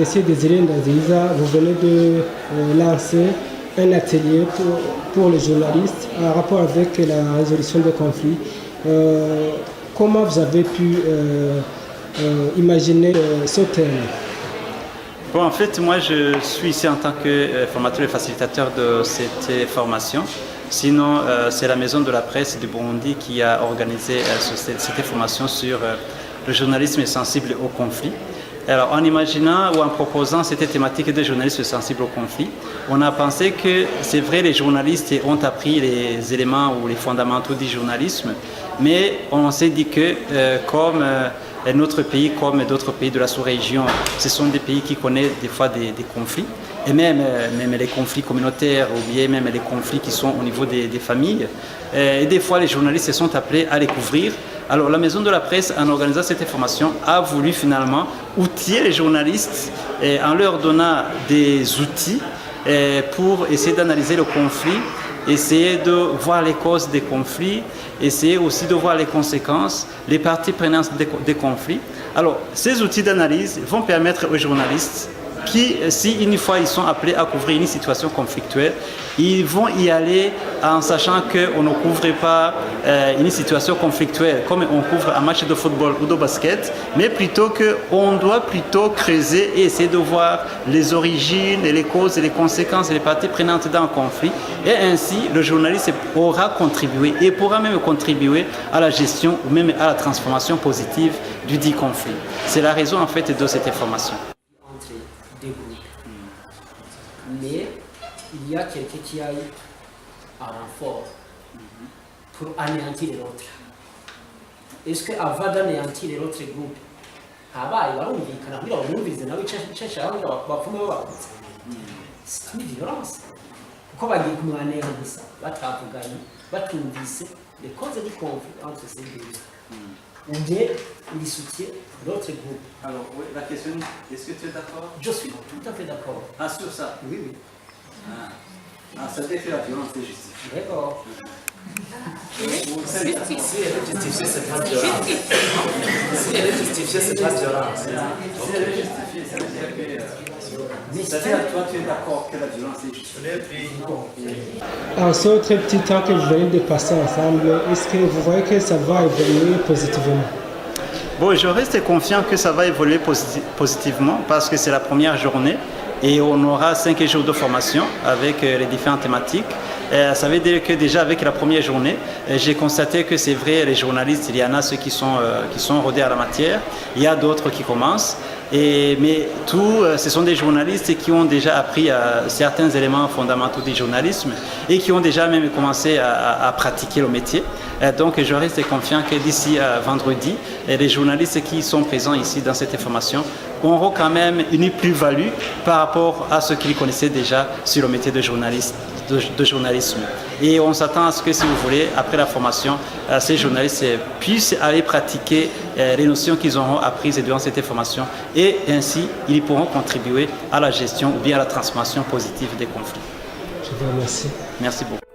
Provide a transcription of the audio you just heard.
Monsieur Désiré Ndaziza, vous venez de lancer un atelier pour les journalistes en rapport avec la résolution des conflits. Comment vous avez pu imaginer ce thème? Bon, en fait, moi, je suis ici en tant que formateur et facilitateur de cette formation. Sinon, c'est la Maison de la Presse du Burundi qui a organisé cette formation sur le journalisme sensible au conflit. Alors, en imaginant ou en proposant cette thématique de journalisme sensible au conflit, on a pensé que c'est vrai, les journalistes ont appris les éléments ou les fondamentaux du journalisme, mais on s'est dit que comme notre pays, comme d'autres pays de la sous-région, ce sont des pays qui connaissent des fois des conflits, et même les conflits communautaires ou bien même les conflits qui sont au niveau des familles. Et des fois, les journalistes sont appelés à les couvrir. Alors, la Maison de la Presse, en organisant cette formation, a voulu finalement outiller les journalistes en leur donnant des outils pour essayer d'analyser le conflit, essayer de voir les causes des conflits, essayer aussi de voir les conséquences, les parties prenantes des conflits. Alors, ces outils d'analyse vont permettre aux journalistes qui, si une fois ils sont appelés à couvrir une situation conflictuelle, ils vont y aller en sachant qu'on ne couvre pas une situation conflictuelle comme on couvre un match de football ou de basket, mais plutôt qu'on doit plutôt creuser et essayer de voir les origines, et les causes et les conséquences et les parties prenantes d'un conflit. Et ainsi, le journaliste aura contribué et pourra même contribuer à la gestion ou même à la transformation positive du dit conflit. C'est la raison en fait de cette formation. Des groupes. Mais il y a quelqu'un qui a eu un renfort pour anéantir l'autre. Est-ce qu'avant d'anéantir l'autre groupe, c'est une violence. Pourquoi bagiye kumwanenguza batavuganye batumvise les causes du conflit entre ces deux groupes? Ou bien il soutient l'autre groupe. Alors, oui, la question, est-ce que tu es d'accord? Je suis tout à fait d'accord. Ah, sur ça? Oui, oui. Ça veut dire que la violence est justifiée. D'accord. Si elle est justifiée, c'est pas violence. Si elle est justifiée, c'est pas violence. Si elle est justifiée, ça veut dire que... C'est-à-dire, toi, tu es d'accord que la violence est justifiée. En ce très petit temps que vous venez de passer ensemble, est-ce que vous voyez que ça va évoluer positivement? Bon, je reste confiant que ça va évoluer positivement parce que c'est la première journée et on aura 5 jours de formation avec les différentes thématiques. Ça veut dire que déjà avec la première journée, j'ai constaté que c'est vrai, les journalistes, il y en a ceux qui sont rodés à la matière, il y a d'autres qui commencent. Mais ce sont des journalistes qui ont déjà appris certains éléments fondamentaux du journalisme et qui ont déjà même commencé à pratiquer le métier. Donc je reste confiant que d'ici vendredi, les journalistes qui sont présents ici dans cette formation auront quand même une plus-value par rapport à ce qu'ils connaissaient déjà sur le métier de journalisme. Et on s'attend à ce que, si vous voulez, après la formation, ces journalistes puissent aller pratiquer les notions qu'ils auront apprises durant cette formation et ainsi ils pourront contribuer à la gestion ou bien à la transformation positive des conflits. Je vous remercie. Merci beaucoup.